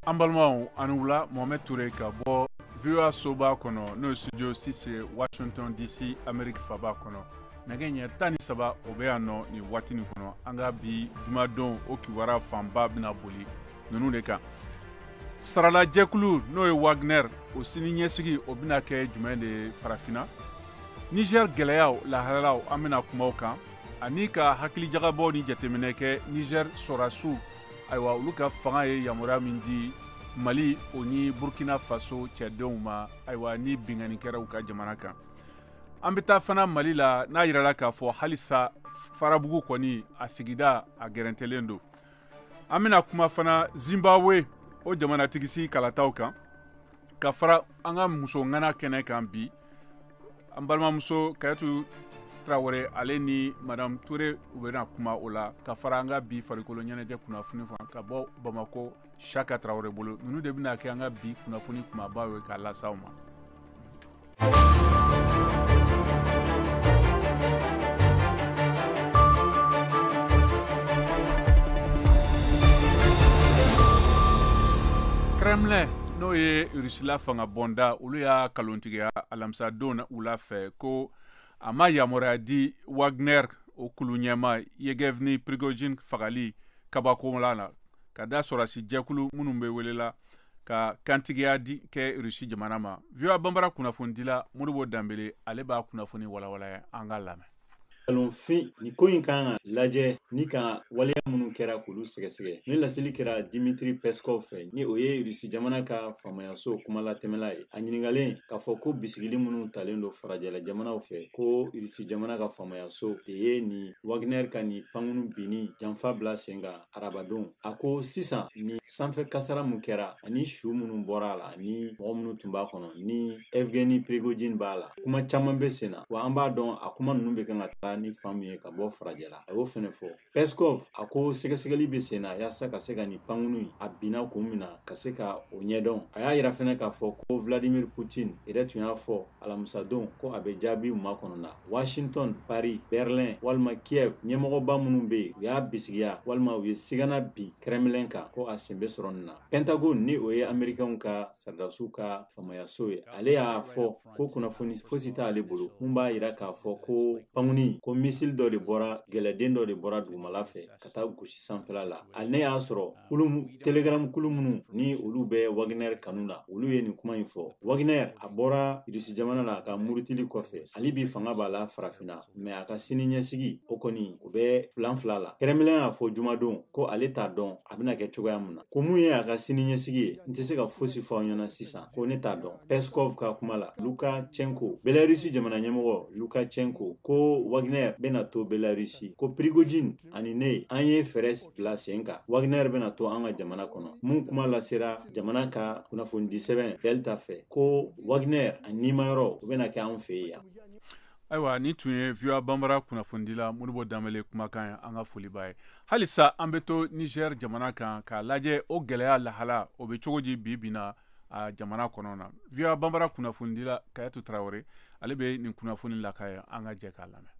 An balimaw ani wula Mohamed Toure ka bɔ VOA soba kɔnɔ n'o ye studio 6 ye Washington DC Amérique faba kɔnɔ nɛgɛ ɲɛ 13 o bɛ yan nɔ nin waati nin kɔnɔ an ka bi jumadon o kibaruya fanba bɛna boli ninnu de kan. Saralajɛkulu n'o ye Wagner o sini ɲɛsigi o bɛna kɛ jumɛn de ye farafinna. Niger gɛlɛyaw lahalalaw an bɛna kumaw kan ani ka hakilijagabɔ ni jateminɛ kɛ Niger sɔrasiw ayiwa olu ka fanga ye yamaruya min di Mali o ni Burkina Faso cɛdenw ma ayiwa ni binganikɛlaw ka jamana kan. An bɛ taa fana Mali la n'a yirala k'a fɔ halisa Farabugu kɔni a sigida a gɛrɛntɛlen don. An bɛna kuma fana Zimbabwe o jamanatigisi kalataw kan ka fara an ka muso ŋana kɛnɛ kan bi. An balimamuso Kayatu Traoré ale ni Madame Touré u bɛna kuma o la ka fara an ka bi farikolo ɲɛnajɛ kunnafoni fan ka bɔ Bamako Chaka Traoré bolo ninnu de bɛna kɛ an ka bi kunnafoni kumaba ye k'a lase aw ma. Kremlin n'o ye Rusila fanga bonda olu y'a kalontigiya alamisadon wula fɛ ko a ma yamaruya di Wagner o kulu ɲɛma Yevgeny Prigozhin fagali kabakola la ka da sɔrɔsi jɛkulu minnu bɛ welela ka kantigiya di kɛ Rusi jamana ma. VOA Bambara kunnafonidila Modibo Dambele ale b'a kunnafoni walawala an ka lamɛn. Fin ni ko in kan lajɛ ni ka waleya minnu kɛra k'olu sɛgɛsɛgɛ ni laseli kɛra Dimitri Peskov fɛ ni o ye Rusi jamana ka faamayaso kumalatɛmɛla ye a ɲiningalen k'a fɔ ko bisigili minnu talen don farajɛla jamanaw fɛ ko Rusi jamana ka faamayaso de ye ni Wagner ka ni pankunu binni janfa bila sen kan arabadon a ko sisan ni sanfɛ kasara mun kɛra ani su minnu bɔra a la ni mɔgɔ minnu tun b'a kɔnɔ ni Yevgeny Prigozhin b'a la kuma caman bɛ sen na wa an b'a dɔn a kuma ninnu bɛ kan ka taa ni faamu ye ka bɔ farajɛla a y'o fɛnɛ fɔ. Peskov a ko sɛgɛsɛgɛli bɛ sen na yaasa ka se ka ni pankunu a binna kun min na ka se ka o ɲɛdɔn a y'a yira fɛnɛ k'a fɔ ko Vladimir Putin yɛrɛ tun y'a fɔ alamisadon ko a bɛ jaabi makɔnɔ na Washington, Paris, Berlin walima Kiev ɲɛmɔgɔba minnu bɛ yen u y'a bisigiya walima u ye sigana bin Kremlin kan ko a sen bɛ sɔrɔ nin na. Pentagon ni o ye Amerikɛnw ka sardasiw ka faamayaso ye ale y'a fɔ ko kunnafoni fosi t'ale bolo mun b'a yira k'a fɔ ko pankuni ko misil dɔ de bɔra gɛlɛden dɔ de bɔra dugumala fɛ ka taa gosi sanfɛla la ale ne y'a sɔrɔ telegram kulu minnu ni olu bɛ Wagner kanu na olu ye nin kuma in fɔ. Wagner a bɔra Rusi jamana la ka murutili kɔfɛ ale bi fanga b'a la farafinna mais a ka sini ɲɛsigi o kɔni o bɛ filan fila la. Kremlin y'a fɔ jumadon ko ale t'a dɔn a bɛna kɛ cogoya min na ko mun ye a ka sini ɲɛsigi ye n tɛ se ka fosi fɔ aw ɲɛna sisan ko ne t'a dɔn. Peskov ka kuma la Lukashenko Belarusi jamana ɲɛmɔgɔ Lukashenko ko Wagner bɛna to Belarusi ko Prigozhin ani ne an ye fɛɛrɛ bila sen kan Wagner bɛna to an ka jamana kɔnɔ mun kuma lasera jamana ka kunnafonidi sɛbɛn Delta fɛ ko Wagner a nimayɔrɔ o bɛna kɛ an fɛ yan. Ayiwa ni tun ye VOA Bambara kunnafonidila Modibo Dambele kumakan ye an ka foli b'a ye. Halisa an bɛ to Niger jamana kan k'a lajɛ o gɛlɛya lahala o bɛ cogo di bi na a jamana kɔnɔ na. VOA Bambara kunnafonidila Kayatu Traoré ale bɛ nin kunnafoni lakaya an ka jɛ k'a lamɛn.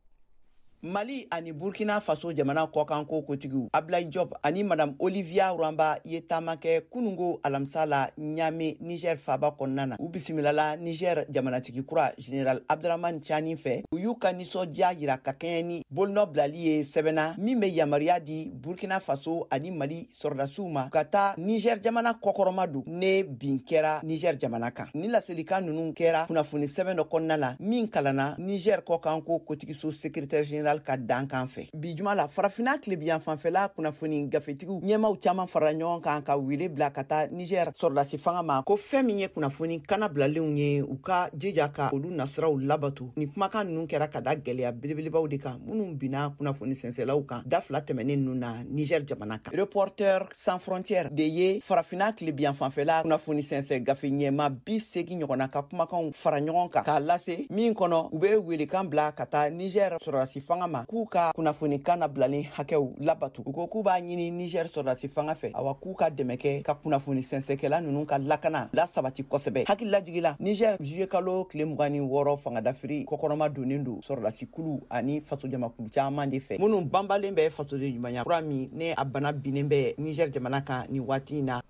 Mali ani Burkina Faso jamana kɔkanko kotigiw Ablaye Diop ani Madame Olivia Rwamba ye taama kɛ kunungo alamisa la Niamey Niger faba kɔnɔna na u bisimilala Niger jamanatigi kura Général Abdraman Tiani fɛ u y'u ka nisɔndiya yira ka kɛɲɛ ni bolonɔ bilali ye sɛbɛnna min bɛ yamaruya di Burkina Faso ani Mali sɔrɔdasiw ma ka taa Niger jamana kɔkɔrɔma don ne bin kɛra Niger jamana kan ni laselikan ninnu kɛra kunnafoni sɛbɛn dɔ kɔnɔna la min kalanna Niger kɔkanko kotigiso secrétaire général ka dankan fɛ bi juma la farafina tilebiyan fanfɛla kunnafoni gafetigiw ɲɛmaw caman fara ɲɔgɔn kan ka wele bila ka taa Niger sɔrɔdasi fanga ma ko fɛn min ye kunnafoni kana bilalenw ye u ka jija ka olu nasiraw labato ni kumakan ninnu kɛra ka da gɛlɛya belebelebaw de kan minnu bina kunnafoni sɛnsɛlaw kan da fila tɛmɛnen ninnu na Niger jamana kan. Reporters sans frontières de ye farafina tilebiyan fanfɛla kunnafoni sɛnsɛ gafe ɲɛma 80 ɲɔgɔnna ka kumakanw fara ɲɔgɔn kan k'a lase min kɔnɔ u bɛ welekan bila ka taa Niger sɔrɔdasi fanga ma k'u ka kunnafoni kana bilalen hakɛw labatu u ko k'u b'a ɲini Niger sɔrɔdasi fanga fɛ awa k'u ka dɛmɛ kɛ ka kunnafoni sɛnsɛkɛla ninnu ka lakana la sabati kosɛbɛ hakililajigila Niger juillet kalo tile 26 fangadafiri kɔkɔrɔma donnen don sɔrɔdasi kulu ani fasojamakulu caman de fɛ minnu banbalen bɛ fasoden ɲumanya kura min ne a bana binnen bɛ Niger jamana kan ni waati in na.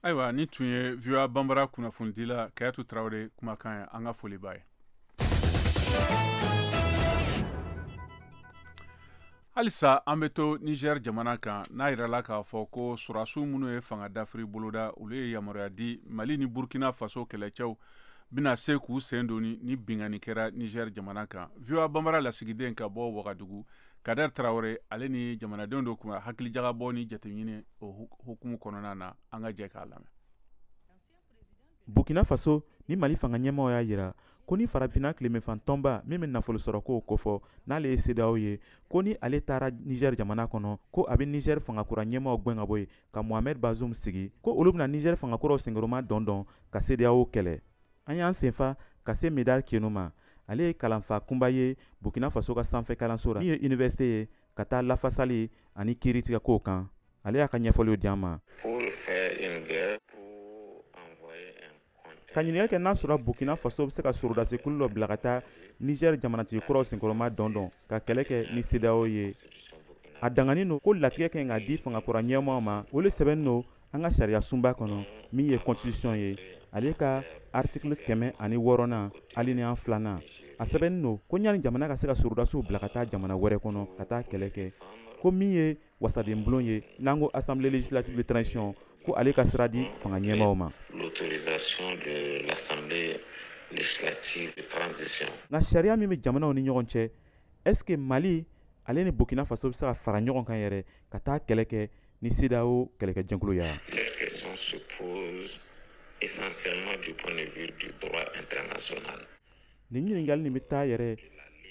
Ayiwa ni tun ye VOA Bambara kunnafonidila Kayatu Tarawele kumakan ye an ka foli b'a ye. Halisa an bɛ to Niger jamana kan n'a yirala k'a fɔ ko surasiw minnu ye fanga dafiri boloda olu ye yamaruya di Mali ni Burkina Faso kɛlɛcɛw bɛna se k'u sen don ni bingani kɛra Niger jamana kan. VOA Bambara lasigiden ka bɔ Wagadugu Kader Tarawele ale ni jamanadenw dɔ kun hakilijagabɔ ni jateminɛ o hukumu kɔnɔna na an ka jɛ k'a lamɛn. Burkina Faso ni Mali fanga ɲɛmaaw y'a jira ko ni farafina tilemɛfan tɔnba min bɛ nafolo sɔrɔ ko kofɔ n'ale ye CEDEAO ye ko ni ale taara Niger jamana kɔnɔ ko a bɛ Niger fangakura ɲɛmaaw gɛn ka bɔ yen ka Mohamed Bazoum sigi ko olu bɛna Niger fangakuraw senkɔrɔma dɔn ka CEDEAO kɛlɛ. An y'an senfa ka se Medar Kenu ma. Ale ye kalanfa kunba ye Burkina Faso ka sanfɛ kalanso la min ye université ye ka taa lafasali ani kiiritigɛkow kan. Ale y'a ka ɲɛfɔliw di an ma. Ka ɲininkali kɛ n'a sɔrɔ Burkina Faso bɛ se ka sorodasikulu dɔ bila ka taa Niger jamanatigi kuraw senkɔrɔma dɔn ka kɛlɛ kɛ ni CEDEAO ye. A danganin don ko latigɛ kan ka di fangakura ɲɛmaaw ma olu sɛbɛnnen don an ka sariya sunba kɔnɔ min ye constitution ye. Ale ka article 106nan alinéa 2nan a sɛbɛnnen don ko ɲani jamana ka se ka sorodasiw bila ka taa jamana wɛrɛ kɔnɔ ka taa kɛlɛ kɛ ko min ye wasaden bulon ye n'an ko assemblée législative de transition ko ale ka sira di fanga ɲɛmaaw ma. L'autorisation de l'assemblée législative de transition. Nka sariya min bɛ jamanaw ni ɲɔgɔn cɛ est-ce que Mali ale ni Burkina Faso bɛ se ka fara ɲɔgɔn kan yɛrɛ ka taa kɛlɛ kɛ ni CEDEAO kɛlɛkɛjɛkulu ya? Cette question se pose essentiellement du point de vue du droit international. Nin ɲininkali nin bɛ taa yɛrɛ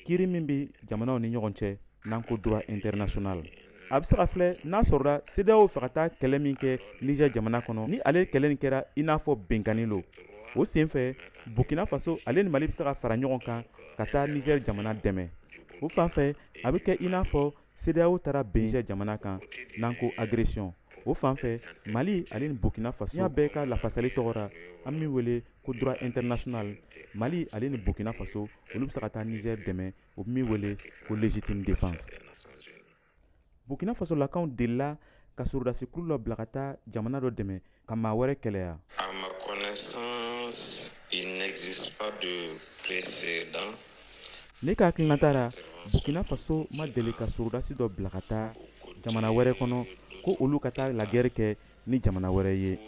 kiiri min bɛ jamanaw ni ɲɔgɔn cɛ n'an ko droit international. A bɛ se ka filɛ n'a sɔrɔla CEDEAO fɛ ka taa kɛlɛ min kɛ Niger jamana kɔnɔ ni ale kɛlɛ nin kɛra i n'a fɔ bɛnkanni lo. O sen fɛ Burkina Faso ale ni Mali bɛ se ka fara ɲɔgɔn kan ka taa Niger jamana dɛmɛ. O fan fɛ a bɛ kɛ i n'a fɔ CEDEAO taara Niger jamana kan n'an ko agression. O fan fɛ Mali ale ni Burkina Faso y'a bɛɛ ka lafasali tɔgɔra an min wele ko droit international. Mali ale ni Burkina Faso olu bɛ se ka taa Niger dɛmɛ o min wele ko légitime défense. Burkina Faso lakaw delila ka sorodasikulu dɔ bila ka taa jamana dɔ dɛmɛ ka maa wɛrɛ kɛlɛya. À ma connaissance, il n'existe pas de précédent. Ne ka hakilinata la Burkina Faso ma deli ka sorodasi dɔ bila ka taa jamana wɛrɛ kɔnɔ ko olu ka taa lagɛri kɛ ni jamana wɛrɛ ye.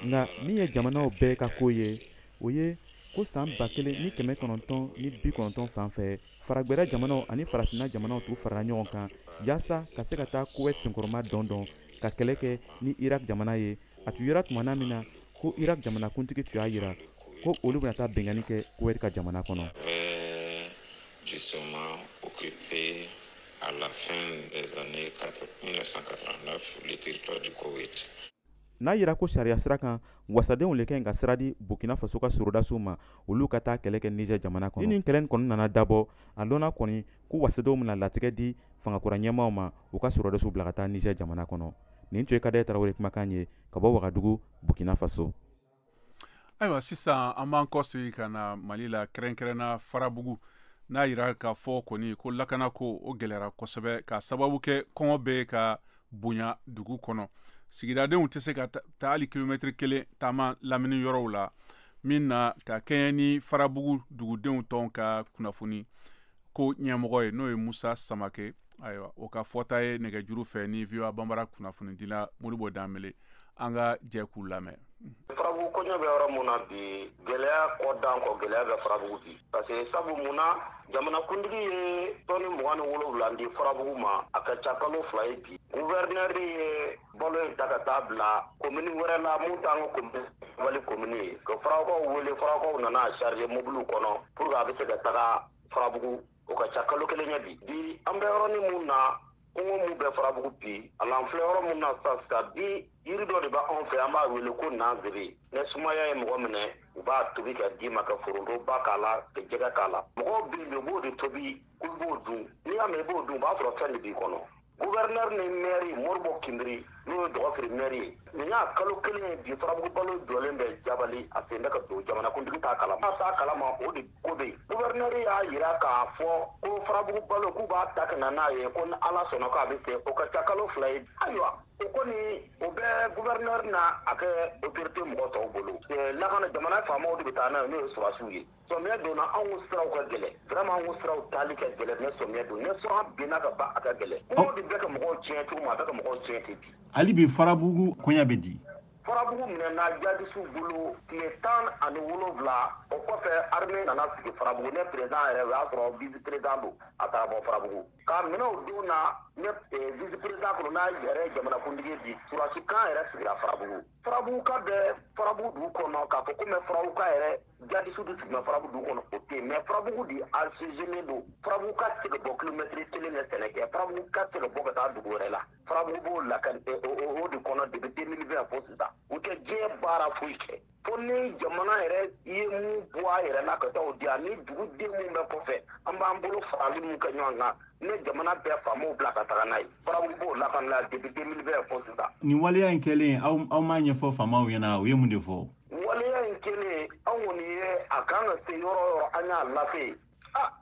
Nka min ye jamanaw bɛɛ ka ko ye o ye ko san 1990 fan fɛ faragbɛrɛ jamanaw ani farafina jamanaw t'u farala ɲɔgɔn kan yaasa ka se ka taa Kuwait senkɔrɔma dɔn ka kɛlɛ kɛ ni Irak jamana ye. A tun yera tumana min na ko Irak jamana kuntigi tun y'a jira ko olu bɛna taa bɛnkanni kɛ Kuwait ka jamana kɔnɔ. Justement occupé à la fin des années 1989 le territoire du Koweït. N'a yira ko sariya sira kan wasadenw le kan ka sira di Burkina Faso ka sorodasiw ma olu ka taa kɛlɛ kɛ Niger jamana kɔnɔ. Ni kɛlɛ kɔni nana dabɔ a lɔnna kɔni ko wasadenw bɛna latigɛ di fangakura ɲɛmaaw ma u ka sorodasiw bila ka taa Niger jamana kɔnɔ. Nin tun ye Kader Tarawele kumakan ye ka bɔ Wagadugu Burkina Faso. Ayiwa sisan an b'an kɔsegi ka na Mali la kɛrɛnkɛrɛnna Farabugu n'a yira k'a fɔ kɔni ko lakana ko o gɛlɛyara kosɛbɛ ka sababu kɛ kɔngɔ bɛ ka bonya dugu kɔnɔ. Sigidadenw tɛ se ka taa hali kilomɛtiri 1 taama lamini yɔrɔw la min na ka kɛɲɛ ni Farabugu dugudenw tɔn ka kunnafoni ko ɲɛmɔgɔ ye n'o ye Musa Samake. Ayiwa o ka fɔta ye nɛgɛjuru fɛ ni VOA Bambara kunnafonidila Modibo Danbele an ka jɛ k'u lamɛn. Farabugu kɔɲɔ bɛ yɔrɔ mun na bi gɛlɛya kɔ dan kɔ gɛlɛya bɛ Farabugu bi parce que sabu mun na jamanakuntigi ye tɔni 27 di Farabugu ma a ka ca kalo 2 ye bi gouverneur ye balo in ta ka taa bila commune wɛrɛ la mun t'an ka Mali commune ye ka Farakɔw wele Farakɔw nana charger mobile kɔnɔ pour que a bɛ se ka taga Farabugu o ka ca kalo 1 ye bi an bɛ yɔrɔnin mun na kɔngɔ mun bɛ Farabugu bi a la an filɛ yɔrɔ mun na sisan bi yiri dɔ de b'anw fɛ an b'a wele ko nanziri ni sumaya ye mɔgɔ minɛ u b'a tobi ka d'i ma ka foronto ba k'a la ka jɛgɛ k'a la mɔgɔw bɛ yen u b'o de tobi k'u b'o dun n'i y'a mɛn i b'o dun o b'a sɔrɔ fɛn de b'i kɔnɔ gouverneur ni maire Modibo Kindiri n'o ye dɔgɔfiri maire ye nin y'a kalo 1 ye bi Farabugu balo jɔlen bɛ jabali a sen bɛ ka don jamanakuntigi t'a kalama n'a t'a kalama o de ko bɛ yen gouverneur y'a jira k'a fɔ ko Farabugu balo k'u b'a ta ka na n'a ye ko ni Ala sɔnna k'a bɛ se o ka ca kalo 2 ye ayiwa o kɔni o bɛ gouverneur na a kɛ autorité mɔgɔ tɔw bolo lakana jamana faamaw de bɛ taa n'a ye n'o ye sɔrɔsiw ye sɔmiya donna anw siraw ka gɛlɛ vraiment anw siraw taali ka gɛlɛ ne sɔmiya don ne sɔrɔ binna ka ban a ka gɛlɛ kuma de bɛ ka mɔgɔw tiɲɛ cogo min a bɛ ka mɔgɔw tiɲɛ ten bi hali bi farabugu kɔɲa bɛ di farabugu minɛna jadisiw bolo tile 17 o kɔfɛ armée nana sigi farabugu ne président yɛrɛ o y'a sɔrɔ vice président don a taara bɔ farabugu k'a minɛ o don na ne vice président kɔnɔ n'a yɛrɛ jamanakuntigi bi surasi kan yɛrɛ sigira farabugu farabugu ka bɛ farabugu dugu kɔnɔ k'a fɔ ko mɛ farabugu ka yɛrɛ jadisiw de sigima farabugu dugu kɔnɔ o tɛ yen mɛ farabugu de alsegene don farabugu ka se ka bɔ kilomɛtiri 1 de sɛnɛ kɛ farabugu ka se ka bɔ ka taa dugu wɛrɛ la farabugu b'o lakali o de kɔnɔ depuis 2020 fo sisan u tɛ diɲɛ baara foyi kɛ fo ni jamana yɛrɛ ye mun bɔ a yɛrɛ la ka taa o di ani duguden mun bɛ kɔfɛ an b'an bolo farali mun kɛ ɲɔgɔn kan ne jamana bɛɛ faamaw bila ka taga n'a ye farabugu b'o lakali la depuis 2020 fo sisan nin waleya in kɛlen aw m'a ɲɛfɔ faamaw ɲɛna u ye mun de fɔ waleya in kɛlen anw kɔni ye a kan ka se yɔrɔ o yɔrɔ an y'a lase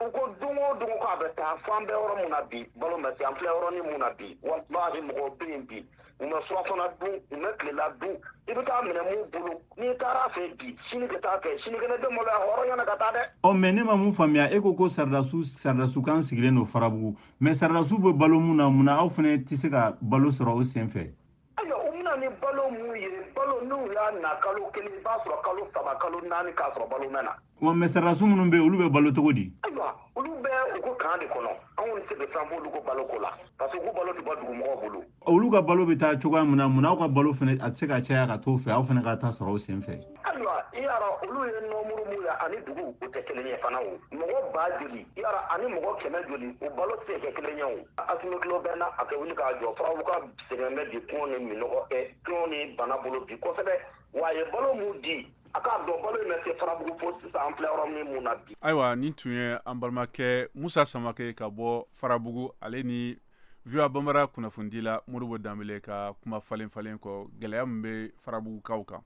u ko don o don ko a bɛ taa fo an bɛ yɔrɔ min na bi balo ma se an filɛ yɔrɔnin mun na bi walahi mɔgɔw bɛ yen bi u ma surafana dun u ma tilela dun i bɛ taa minɛ mun bolo n'i taara fɛ bi sini ka taa kɛ sinikɛnɛ den malo hɔrɔn ɲɛna ka taa dɛ mɛ ne ma mun faamuya e ko Sardasou kan sigilen don farabugu mɛ Sardasou bɛ balo mun na mun na aw fana tɛ se ka balo sɔrɔ o sen fɛ ayiwa u bɛna ni balo mun ye balo n'u y'a na kalo 1 i b'a sɔrɔ kalo 3 kalo 4 k'a sɔrɔ balo mɛn na mɛ Sardasou minnu bɛ olu bɛ balo cogo di ayiwa olu bɛ u ko kan de kɔnɔ anw kɔni se bɛ fɛn fɔ olu ko balo ko la parce que u ko balo tɛ bɔ dugumɔgɔw bolo olu ka balo bɛ taa cogoya min na mun aw ka balo fana a tɛ se ka caya ka t'o fɛ aw fana ka taa sɔrɔ o sen fɛ ayiwa i y'a dɔn olu ye nɔmuru mun ye ani dugu o tɛ kelen ye fana o mɔgɔ 1000 joli i y'a dɔn ani mɔgɔ 100 joli o balo tɛ se ka kɛ kelen ye o Assimi Goïta bɛ na a kɛ wuli k'a jɔ farabu ka sɛgɛn bɛ bi kɔn ni minɔgɔ kɔn ni bana bolo bi kosɛbɛ wa a ye balo mun di a k'a dɔn balo in bɛ se farabugu fo sisan an filɛ yɔrɔ min mun na bi ayiwa nin tun ye an balimakɛ Musa Samakɛ ka bɔ farabugu ale ni VOA Bambara kunnafonidi la Modibo Danbele ka kuma falen falen kɔ gɛlɛya min bɛ farabugukaw kan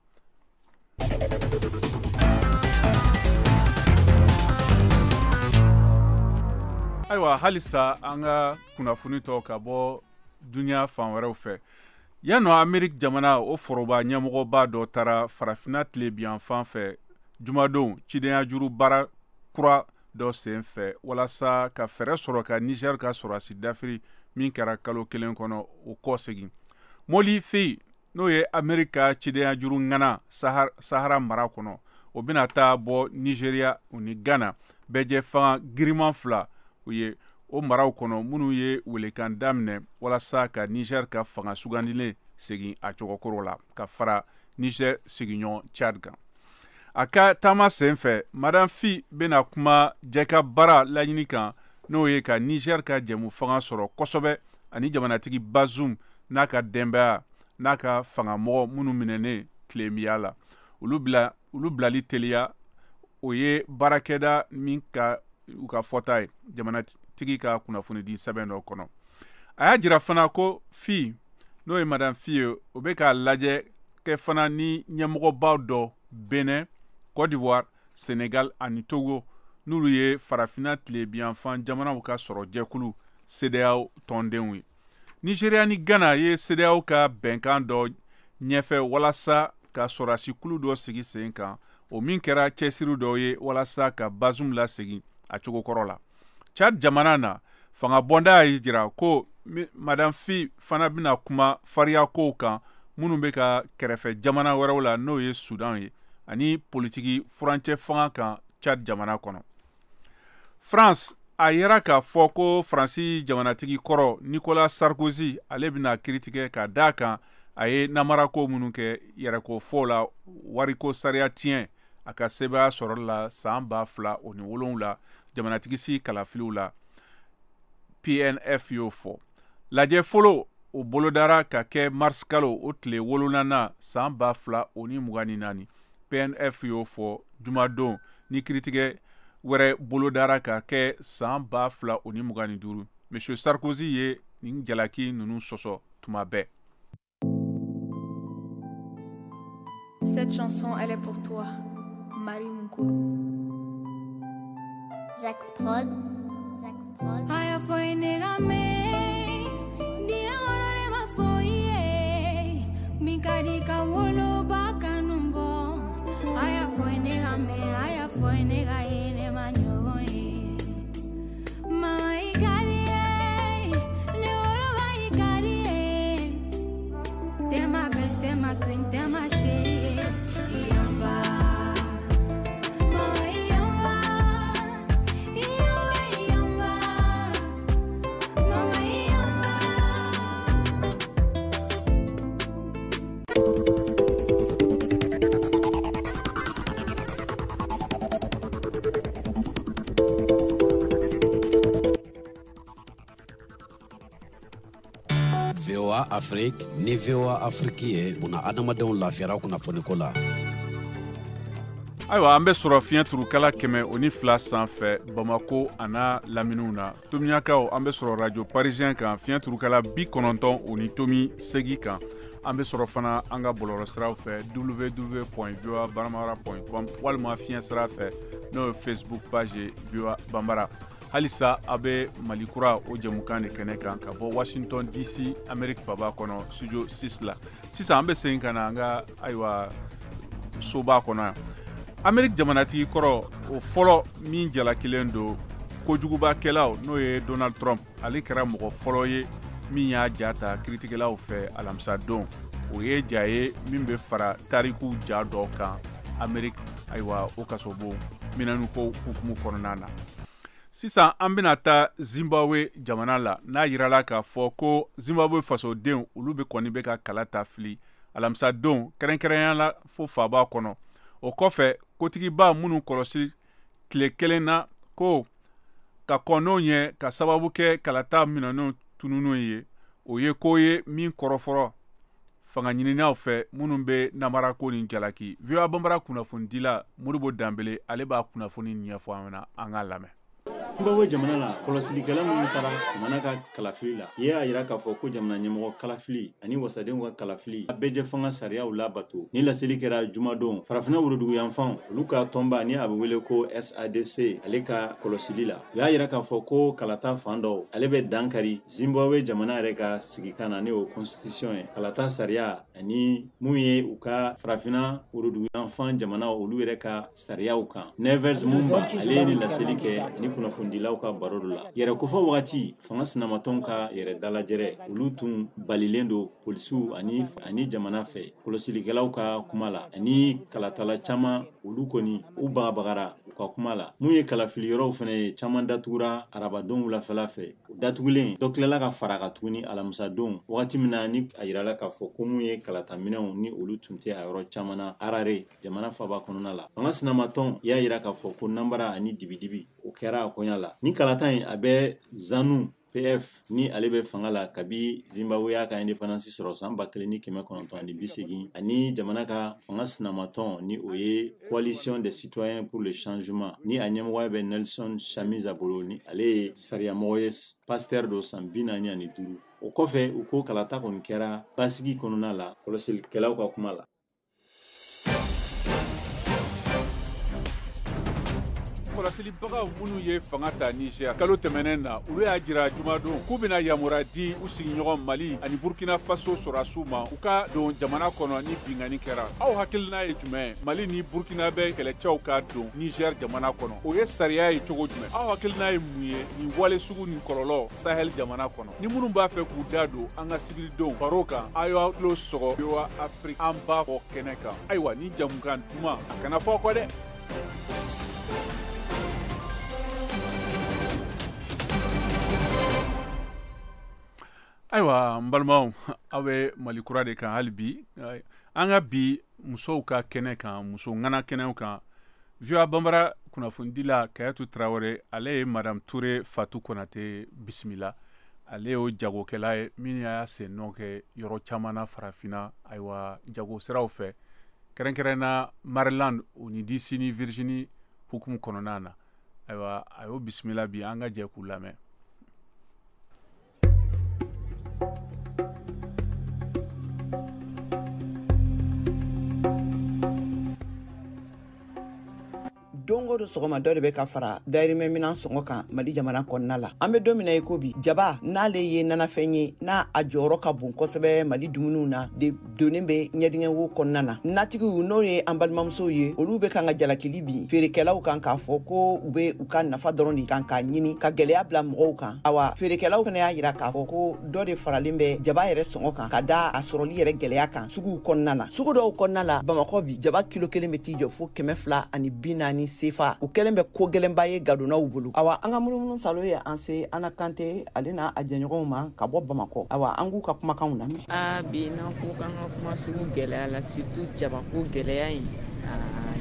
ayiwa halisa an ka kunnafoni tɔ ka bɔ duniya fan wɛrɛw fɛ yanɔ Ameriki jamana o foroba ɲɛmɔgɔba dɔ taara farafina tilebiyan fan fɛ jumadon cidenya juru baara kura dɔ sen fɛ walasa ka fɛɛrɛ sɔrɔ ka Niger ka sɔrɔdasi dafiri min kɛra kalo 1 kɔnɔ o kɔ segin Moli Fei n'o ye Ameriki ka cidenya juru ŋana Sahara mara kɔnɔ o bɛna taa bɔ Nigeria u ni Ghana bɛɛ fanga giriman 2 u ye o maraw kɔnɔ minnu ye welekan daminɛ walasa ka Niger ka fanga sugandilen segin a cogokoro la ka fara Niger sigiɲɔgɔn Chad kan a ka taama sen fɛ Madame Fi bɛna kuma jɛka baara laɲini kan n'o ye ka Niger ka jɛmu fanga sɔrɔ kosɛbɛ ani jamanatigi Bazoum n'a ka denbaya n'a ka fangamɔgɔ minnu minɛnen tilemiya la olu bilali teliya o ye baarakɛda min u ka fɔta ye jamanatigi ka kunnafonidi sɛbɛn dɔ kɔnɔ a y'a jira fana ko Fi n'o ye Madame Fi ye o bɛ k'a lajɛ kɛ fana ni ɲɛmɔgɔbaw dɔ Benin, Côte d'Ivoire, Sénégal ani Togo n'olu ye farafina tilebiyanfan jamanaw ka sɔrɔ jɛkulu CEDEAO tɔndenw ye Nigeria ni Ghana ye CEDEAO ka bɛnkan dɔ ɲɛfɛ walasa ka sɔrɔdasi kulu dɔ sigi sen kan o min kɛra cɛsiri dɔ ye walasa ka Bazoum lasegin a cogo kɔrɔ la Chad jamana na fanga bɔnda y'a jira ko Madame Fi fana bɛna kuma fariya kow kan minnu bɛ ka kɛrɛfɛ jamana wɛrɛw la n'o ye Sudan ye ani politiki furancɛ fanga kan Chad jamana kɔnɔ France a yɛrɛ k'a fɔ ko Faransi jamanatigi kɔrɔ Nicolas Sarkozy ale bɛna kiritigɛ ka d'a kan a ye namarako minnu kɛ yɛrɛkofɔw la wariko sariya tiɲɛ a ka sɛbɛya sɔrɔli la san 2007 jamanatigisi kalafiliw la PNF y'o fɔ lajɛ fɔlɔ o bolodara ka kɛ mars kalo o tile 7nan san 2024 PNF y'o fɔ jumadon ni kiritigɛ wɛrɛ bolodara ka kɛ san 2025 Monsieur Sarkozy ye nin jalaki ninnu sɔsɔ tuma bɛɛ. Cette chanson, elle est pour toi, Marie Munkuru. Zach Prod. Aya foi nega me, dia wana le ma foi. VOA Afrique ni VOA Afrique ye buna adamadenw lafiyara kunnafoniko la. Ayiwa an bɛ sɔrɔ fiɲɛ turukala 102 sanfɛ Bamako ana laminiw na. Tomiyakaw an bɛ sɔrɔ radio parisien kan fiɲɛ turukala 98.8 kan. An bɛ sɔrɔ fana an ka bɔlɔlɔsiraw fɛ www.voabanamara.com walima fiɲɛ sira fɛ n'o ye Facebook page VOA Bambara. Halisa a bɛ Malikura o jɛmukan de kɛnɛ kan ka bɔ Washington DC Amérique faba kɔnɔ studio 6 la. Sisan an bɛ segin ka na an ka ayiwa soba kɔnɔ yan. Amérique jamanatigi kɔrɔ o fɔlɔ min jalakilen don kojugubakɛlaw n'o ye Donald Trump ale kɛra mɔgɔ fɔlɔ ye min y'a ja ta kiritigɛlaw fɛ alamisa don. O ye ja ye min bɛ fara tariku ja dɔ kan Amérique ayiwa o kasobo minanuko hukumu kɔnɔna na. Sisan an bɛna taa Zimbabwe jamana la n'a yirala k'a fɔ ko Zimbabwe fasodenw olu bɛ kɔni bɛ ka kala ta fili alamisa don kɛrɛnkɛrɛnya la fo faba kɔnɔ. O kɔfɛ kotigiba minnu kɔlɔsi tile kelen na ko ka kɔnɔw ɲɛ ka sababu kɛ kalata minɛnw tununun ye o ye ko ye min kɔrɔfɔrɔ fanga ɲininaw fɛ minnu bɛ namarako ni jalaki. VOA Bambara kunnafonidila Modibo Danbele ale b'a kunnafoni ɲɛfɔ an ɲɛna an k'a lamɛn. Zimbabwe jamana la kɔlɔsilikɛla minnu taara jamana ka kalafili la ye a yira k'a fɔ ko jamana ɲɛmɔgɔ kalafili ani wasadenw ka kalafili a bɛɛ fanga sariyaw labato ni laseli kɛra jumadon farafina woroduguyanfanw olu ka tɔnba ni a bɛ wele ko SADC ale ka kɔlɔsili la u y'a yira k'a fɔ ko kalata fan dɔw ale bɛ dankari Zimbabwe jamana yɛrɛ ka sigikan na ni o constitution ye kalata sariya ani mun ye u ka farafina woroduguyanfan jamana olu yɛrɛ ka sariyaw kan Nevers Mumba ale ni laseli kɛ ni kunnafonidilaw ka baro la yɛrɛ kofɔ wagati fanga sinamatɔn ka yɛrɛ dalajɛrɛ olu tun balilen do polisiw ani jamana fɛ kɔlɔsilikɛlaw ka kuma la ani kalatala caman olu kɔni u bagabagara u ka kuma la mun ye kalafili yɔrɔw fɛnɛ ye caman datugura arabadonw wulafɛla fɛ o datugulen dɔ tilala ka fara ka tuguni alamisadon wagati min na ni a yirala k'a fɔ ko mun ye kalataminɛw ni olu tun tɛ a yɔrɔ caman na Harare jamana faba kɔnɔna la fanga sinamatɔn y'a yira k'a fɔ ko nanbara ani dibidibi o kɛra a koɲa la ni kalata in a bɛ ZANU PF ni ale bɛ fanga la kabi Zimbabwe y'a ka indépendance sɔrɔ san 1980 ani jamana ka fanga sinamatɔn ni o ye Coalition des citoyens pour le changement ni a ɲɛmɔgɔ bɛ Nelson Chamisa bolo ni ale ye sariyamɔgɔ ye pasteur do san 45 o kɔfɛ u ko kalata kɔni kɛra basigi kɔnɔna la kɔlɔsilikɛlaw ka kuma la. Kɔlɔsilibagaw minnu ye fanga ta Niger kalo tɛmɛnen na olu y'a jira jumadon k'u bɛna yamura di u sigiɲɔgɔn Mali ani Burkina Faso sɔrɔdasiw ma u ka don jamana kɔnɔ ni bingani kɛra. Aw hakilina ye jumɛn? Mali ni Burkina bɛ kɛlɛcɛw ka don Niger jamana kɔnɔ o ye sariya ye cogo jumɛn? Aw hakilina ye mun ye nin wale sugu ni kɔlɔlɔ Sahel jamana kɔnɔ? Ni minnu b'a fɛ k'u da don an ka sibilidenw baro kan a y'aw tulo sɔgɔ VOA Afrique an b'a fɔ kɛnɛ kan. Ayiwa ni jamukan duman a kana fɔ kɔ dɛ. Ayiwa n balimaw aw bɛ Malikura de kan hali bi an ka bi musow ka kɛnɛ kan muso ŋana kɛnɛw kan VOA Bambara kunnafonidila Kayatu Traore ale ye Madame Toure Fatou Konate bisimila ale y'o jagokɛla ye min y'a sen nɔ kɛ yɔrɔ caman na farafina ayiwa jago siraw fɛ kɛrɛnkɛrɛnna Maryland o ni DC ni Virginie hukumu kɔnɔna na ayiwa a y'o bisimila bi an ka jɛ k'u lamɛn. dongo do sɔgɔma dɔ de bɛ ka fara dayirimɛ minan sɔngɔ kan Mali jamana kɔnɔna la an bɛ don min na i ko bi jaba n'ale ye nanafɛn ye n'a a jɔyɔrɔ ka bon kosɛbɛ Mali dumuniw na de donnen bɛ ɲɛdingɛ wo kɔnɔna na natigiw n'o ye an balimamusow ye olu bɛ kan ka jalakili bi feerekɛlaw kan k'a fɔ ko u bɛ u ka nafa dɔrɔn de kan k'a ɲini ka gɛlɛya bila mɔgɔw kan awa feerekɛlaw fana y'a yira k'a fɔ ko dɔ de faralen bɛ jaba yɛrɛ sɔngɔ kan ka da a sɔrɔli yɛrɛ gɛlɛya kan suguw kɔnɔna na sugu dɔw kɔnɔna la Bamakɔ bi jaba kilo 1 bɛ t'i jɔ fo 240 sefa u kɛlen bɛ ko gɛlɛnba ye gadonnaw bolo awa an ka munumunu salo ye an se Ana Kante ale n'a a jɛɲɔgɔnw ma ka bɔ Bamakɔ awa an k'u ka kumakanw lamɛn bi n'an ko k'an ka kuma sugu gɛlɛya la surtout jabako gɛlɛya in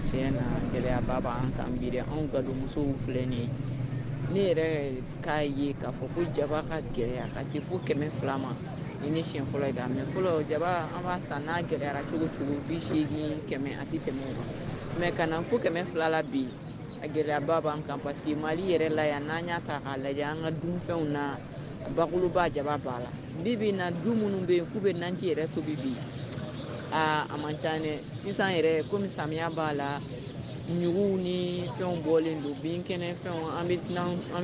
tiɲɛ na gɛlɛyaba b'an kan bi dɛ anw gadonmusow filɛ nin ye ne yɛrɛ k'a ye k'a fɔ ko jaba ka gɛlɛya ka se fo 200 ma ni ne siɲɛ fɔlɔ ye k'a mɛn fɔlɔ jaba an b'a san n'a gɛlɛyara cogo cogo 80 100 a tɛ tɛmɛ o kan mɛ ka na fo 200 la bi a gɛlɛyaba b'an kan parce que Mali yɛrɛ la yan n'an y'a ta k'a lajɛ an ka dunfɛnw na bakuluba jaba b'a la bi na du minnu bɛ yen k'u bɛ nanji yɛrɛ tobi bi a man ca dɛ sisan yɛrɛ komi samiya b'a la ɲuguw ni fɛnw bɔlen don binkɛnɛ fɛnw an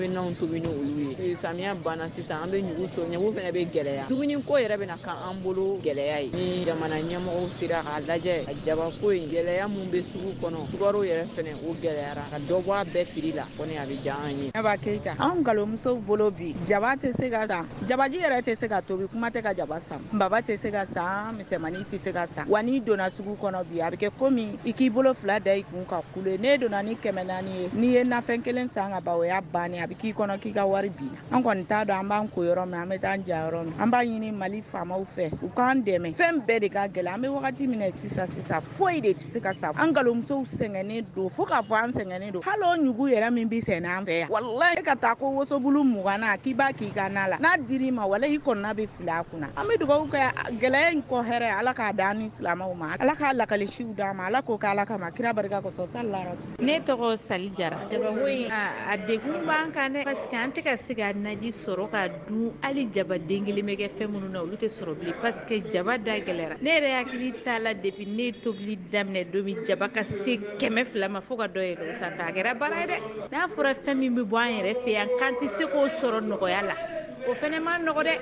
bɛ nanw tobi ni olu ye samiya banna sisan an bɛ ɲugu so ɲugu fɛnɛ bɛ gɛlɛya dumuni ko yɛrɛ bɛna kan an bolo gɛlɛya ye ni jamana ɲɛmɔgɔw sera k'a lajɛ a jabako in gɛlɛya mun bɛ sugu kɔnɔ sukaro yɛrɛ fɛnɛ o gɛlɛyara ka dɔ bɔ a bɛɛ prix la kɔni a bɛ diya an ye Aba Keita an galomusow bolo bi jaba tɛ se ka san jabaji yɛrɛ tɛ se ka tobi kuma tɛ ka jaba san baba tɛ se ka san misɛmani tɛ se ka san wa n'i donna sugu kɔnɔ bi a bɛ kɛ komi i k'i bolo fila da i kun ka kule ne donna ni 400 ye n'i ye nafɛn kelen san ka ba o y'a bannen a bɛ k'i kɔnɔ k'i ka wari binna an kɔni t'a dɔn an b'an ko yɔrɔ min an bɛ taa ja yɔrɔ min an b'a ɲini Mali faamaw fɛ u k'an dɛmɛ fɛn bɛɛ de ka gɛlɛn an bɛ wagati min na sisan foyi de tɛ se ka sa an galomusow sɛgɛnnen don fo k'a fɔ an sɛgɛnnen don hali o ɲugu yɛrɛ min bɛ sɛnɛ an fɛ yan walayi ka taa ko wosobulu 20 k'i b'a k'i ka na la n'a dir'i ma wala i kɔnɔna bɛ fili a kunna an bɛ dugawu kɛ gɛlɛya in kɔ hɛrɛ ala k'a d'an ni silamɛw ma ala k'a lakalisiw d'an ma ala k'o k'ala kama kira barika kosɔn sallallahu ne tɔgɔ Sali Jara jabako in a degun b'an kan dɛ parce que an tɛ ka se ka naji sɔrɔ ka dun hali jaba den kelen bɛ kɛ fɛn minnu na olu tɛ sɔrɔ bilen parce que jaba da gɛlɛyara ne yɛrɛ hakili t'a la depuis ne tobili daminɛ don min jaba ka se 200 ma fo ka dɔ yɛrɛ san a kɛra baara ye dɛ n'a fɔra fɛn min bɛ bɔ an yɛrɛ fɛ yan k'an tɛ se k'o sɔrɔ nɔgɔya la o fɛnɛ ma nɔgɔ dɛ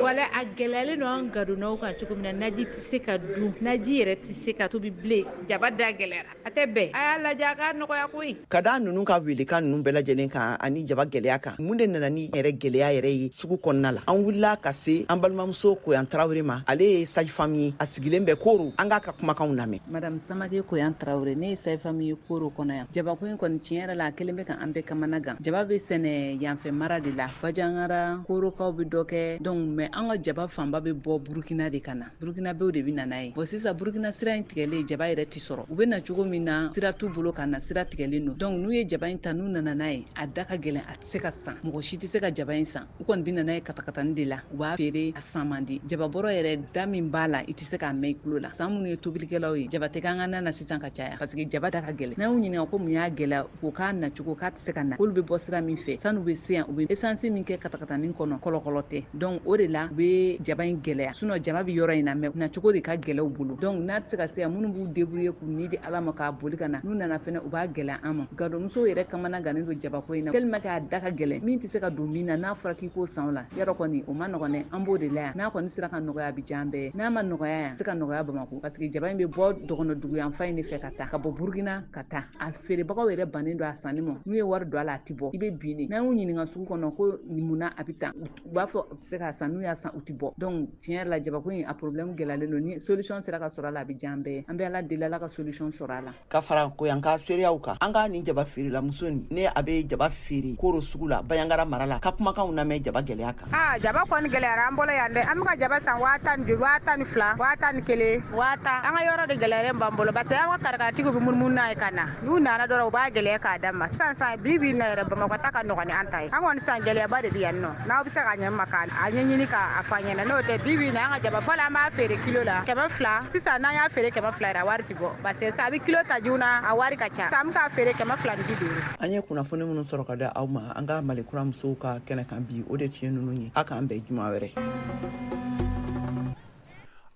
wala a gɛlɛyalen don an gadonnaw kan cogo min na naji tɛ se ka dun naji yɛrɛ tɛ se ka tobi bilen jaba da gɛlɛyara a tɛ bɛn a y'a lajɛ a ka nɔgɔya koyi ka da ninnu ka welekan ninnu bɛɛ lajɛlen kan ani jaba gɛlɛya kan mun de nana ni yɛrɛ gɛlɛya yɛrɛ ye sugu kɔnɔna la an wulila ka se an balimamuso Koyan Tarawele ma ale ye sage-femme ye a sigilen bɛ Koro an k'a ka kumakanw lamɛn Madame Samake Koyan Tarawele ne ye sage-femme ye Koro kɔnɔ yan jabako in kɔni tiɲɛ yɛrɛ la a kelen bɛ ka an bɛɛ kamana gan jaba bɛ sɛnɛ yanfɛ mara de la Bajangara Korokaw bɛ dɔ kɛ donc mais an ka jaba fanba bɛ bɔ Burukina de ka na Burukina bɛw de bɛ na n'a ye bon sisan Burukina sira in tigɛlen jaba yɛrɛ tɛ sɔrɔ u bɛ na cogo min na sira t'u bolo ka na sira tigɛlen don donc n'u ye jaba in ta n'u nana n'a ye a da ka gɛlɛn a tɛ se ka san mɔgɔ si tɛ se ka jaba in san u kɔni bɛ na n'a ye katakatani de la u b'a feere a san man di jaba bɔrɔ yɛrɛ da min b'a la i tɛ se k'a mɛn i tulo la san minnu ye tobilikɛlaw ye jaba tɛ k'an ka na sisan ka caya parce que jaba da ka gɛlɛn n'an y'u ɲininka ko mun y'a gɛlɛya ko k'a nacogo k'a tɛ se ka na k'olu bɛ bɔ sira min fɛ san'u bɛ se yan u bɛ essence min kɛ katakatani kɔnɔ kɔlɔkɔlɔ tɛ donc o de la u bɛ jaba in gɛlɛya sinon jaba bɛ yɔrɔ in na mais nacogo de ka gɛlɛn u bolo donc n'a tɛ se ka se yan minnu b'u débrouiller k'u ni di ala ma k'a boli ka na n'u nana fɛnɛ u b'a gɛlɛya an ma gadonmusow yɛrɛ kamana gannen don jabako in na tellement que a da ka gɛlɛn min tɛ se ka don min na n'a fɔra k'i k'o san o la yɔrɔ kɔni o ma nɔgɔn dɛ an b'o de la yan n'a kɔni sera ka nɔgɔya a bɛ diya an bɛɛ n'a ma nɔgɔya yan a tɛ se ka nɔgɔya Bamakɔ parce que jaba in bɛ bɔ dɔgɔnɔdugu yanfan in de fɛ ka taa ka bɔ Burukina ka taa a feerebagaw yɛrɛ bannen don a sanni ma n'u ye wari don a la a tɛ bɔ i bɛ bin de n'an y'u ɲininka sugu kɔnɔ ko munna a bɛ tan u b'a fɔ u tɛ se k'a san n'u y'a san u tɛ bɔ donc tiɲɛ yɛrɛ la jabako in a problème gɛlɛyalen don ni solution sera ka sɔrɔ a la a bɛ diya an bɛɛ an bɛ ala deli ala ka solution sɔrɔ a la ka fara Koyan ka seereyaw kan an ka nin jaba feerela muso nin ne a bɛ jaba feere Koro sugu la Bayangara mara la ka kumakanw lamɛn jaba gɛlɛya kan jaba kɔni gɛlɛyara an bolo yan dɛ an bɛ ka jaba san 10,000 10,000 10,000 10,000 an ka yɔrɔ de gɛlɛyalen b'an bolo parce que an ka karakatigiw bɛ munumunu n'a ye ka na n'u nana dɔrɔn u b'a gɛlɛya k'a d'a ma sisan bi na yɛrɛ Bamakɔ ta ka nɔgɔn ni an ta ye an kɔni san gɛlɛyaba de bɛ yan nɔ n'aw bɛ se ka ɲɛ ma k'a ɲɛɲini k'a fɔ an ɲɛna n'o tɛ bi na an ka jaba fɔlɔ an b'a feere kilo la 200 sisan n'an y'a feere 200 yɛrɛ a wari tɛ bɔ parce que sa a bɛ kilo ta joona a wari ka ca sa an bɛ k'a feere 250 an ye kunnafoni minnu sɔrɔ ka da aw ma an ka Malikura musow ka kɛnɛ kan bi o de tun ye ninnu ye a k'an bɛn juma wɛrɛ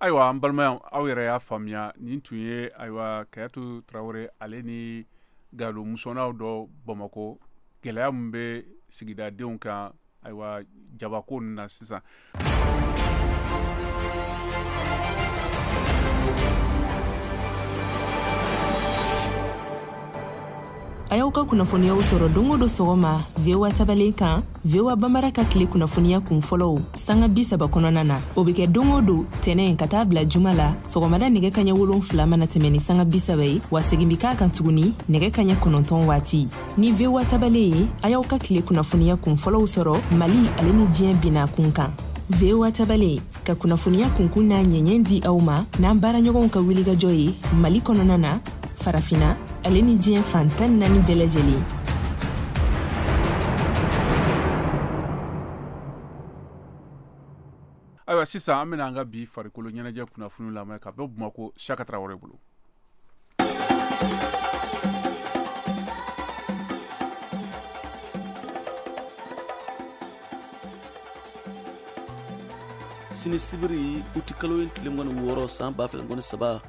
ayiwa an balimaw aw yɛrɛ y'a faamuya nin tun ye ayiwa Kayatu Tarawele ale ni galo musonaw dɔ Bamakɔ gɛlɛya min bɛ sigidadenw kan ayiwa jabako nin na sisan a y'aw ka kunnafoniyaw sɔrɔ don o don sɔgɔma VOA tabalen kan VOA Bambara ka tile kunnafoniya kun fɔlɔw sanga 30 kɔnɔna na o bɛ kɛ don o don tɛnɛn ka taa bila juma la sɔgɔmada nɛgɛ kaɲɛ 7 mana tɛmɛ ni sanga 30 ye wa segin bi k'a kan tuguni nɛgɛ kaɲɛ 9 waati ni VOA tabalen ye a y'aw ka tile kunnafoniya kun fɔlɔw sɔrɔ Mali ale ni diɲɛ bina kun kan VOA tabalen ka kunnafoniya kunkun n'a ɲɛɲɛ di aw ma n'an baaraɲɔgɔnw ka wulikajɔ ye Mali kɔnɔna na farafina ale ni diɲɛ fan 14 bɛɛ lajɛlen. Ayiwa sisan an bɛna an ka bi farikolo ɲɛnajɛ kunnafoniw lamɛn ka bɛ Bamako Saka Traoré bolo. Sini sibiri uti kalo in tile ngoni woro san ba fil ngoni saba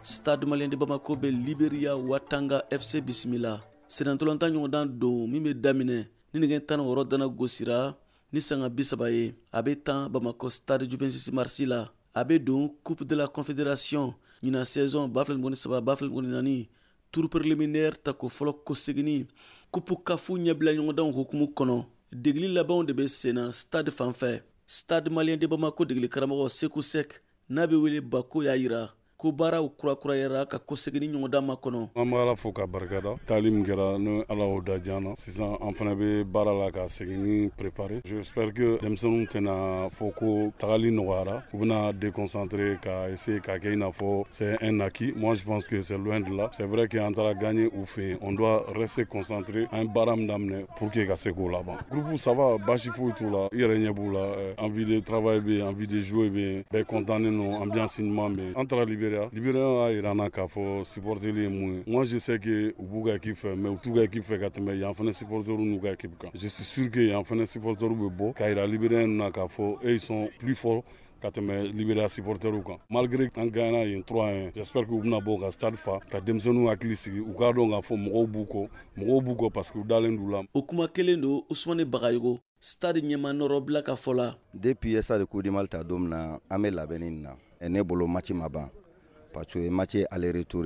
Stade Malien de Bamako be Liberia Watanga FC Bismillah senantolanta ɲɔgɔndan don min be daminɛ ni nɛgɛ 16 dana gosira ni sanga 30 ye a be tan Bamako Stade Juventus Marseille la a be don Coupe de la Confédération ɲina saison ba fil ngoni saba ba fil ngoni nani tour préliminaire ta ko fɔlɔ ko segini Coupe Kafu ɲɛbila ɲɔgɔndanw hukumu kɔnɔ degili labanw de be sena Stade fanfɛ Stade Malien de Bamako degili karamɔgɔ Sekou Sek n'a be wele Bako y'a yira ko baaraw kurakurayara ka ko segini ɲɔgɔndan ma kɔnɔ. An b'a Ala fo ka barikada taali min kɛra ni Ala y'o da diyan na sisan an fana bɛ baara la ka segini préparer. J'espère que denmisɛnninw tɛna fɔ ko tagali nɔgɔyara u bɛna déconcentrer ka essayer ka kɛ i n'a fɔ c'est un acquis. Moi je pense que c'est loin de là. C'est vrai que an taara gagner u fɛ yen on doit rester concentré an ye baara min daminɛ pour que ka se k'o laban. Groupe ça va basi foyi t'u la i yɛrɛ ɲɛ b'u la envie de travail bɛ yen envie de jouer bɛ yen bɛɛ content non ambiance ɲuman bɛ yen an taara Libéria y'a yira an na k'a fɔ supporteri ye mun ye. Moi je sais que u b'u ka équipe fɛ mais u t'u ka équipe fɛ ka tɛmɛ yan fana supporters n'u ka équipe kan. Je suis sûr que yan fana supporters bɛ bɔ k'a yira Libérien na k'a fɔ eux ils sont plus forts ka tɛmɛ Libéria supporters kan. Malgré an gagnera yen 3-1 j'espère que u bɛna bɔ ka stade fa ka denmisɛnninw hakili sigi u k'a dɔn k'a fɔ mɔgɔw b'u kɔ parce que u dalen d'u la. O kuma kelen don Ousmane Bagayogo stade ɲɛma nɔrɔ bila ka fɔ la. Depuis stade Coupe du Mal ta don min na an bɛ labɛnni na ne bolo match ma ban parce que match aller-retour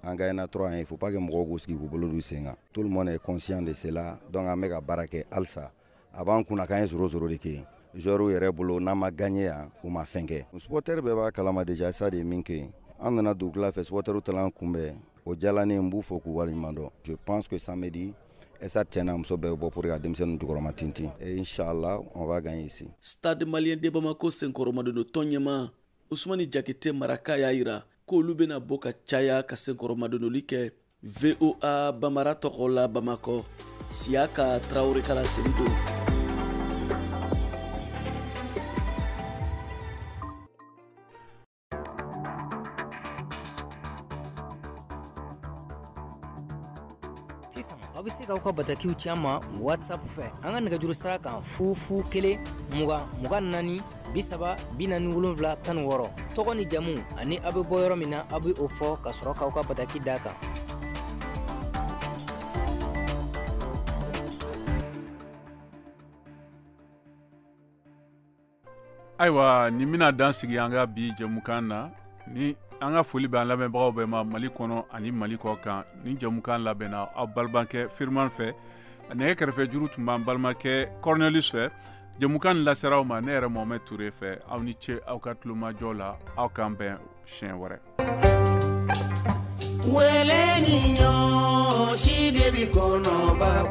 an gagnera 3-1 il faut pas que mɔgɔw k'u sigi k'u bolo d'u sen kan. Tout le monde est conscient de cela donc an bɛ ka baara kɛ halisa a b'an kunna k'an ye 0-0 de kɛ joueurs yɛrɛ bolo n'an ma gagné yan u ma fɛn kɛ. Supporters bɛɛ b'a kalama déjà ça de min kɛ an nana dugukila fɛ supporters taara an kunbɛn o diyala ne ye n b'u fo k'u waleɲuman dɔn. Je pense que samedi esa tiɲɛna muso bɛɛ bɔ pour ka denmisɛnninw jukɔrɔma tintin et inchallah on va gagner ici. Stade Malien de Bamako senkɔrɔmadon tɔn ɲɛma Ousmane Jakite Maraka y'a yira k'olu bɛna bɔ ka caya ka senkɔrɔmadonoli kɛ. VOA Bambara tɔgɔ la Bamako Siaka Traoré kala seli don. Sisan aw bɛ se k'aw ka batakiw ci an ma WhatsApp fɛ an ka nɛgɛjuru sira kan 01 20 24 30 47 16 tɔgɔ ni jamu ani aw bɛ bɔ yɔrɔ min na aw bɛ o fɔ ka sɔrɔ k'aw ka bataki d'a kan. Ayiwa ni bɛna dan sigi an ka bi jɛmukan na ni an ka foli bɛ an lamɛnbagaw bɛɛ ma Mali kɔnɔ ani Mali kɔ kan ni jɛmukan labɛnna aw balimakɛ Firman fɛ nɛgɛ kɛrɛfɛ juru tun b'an balimakɛ Cornelius fɛ jɛmukan lasera aw ma ne yɛrɛ Mohamed Touré fɛ aw ni ce aw ka tulomajɔ la aw k'an bɛn siɲɛ wɛrɛ. Wele ni ɲɔ si de bi kɔnɔ ba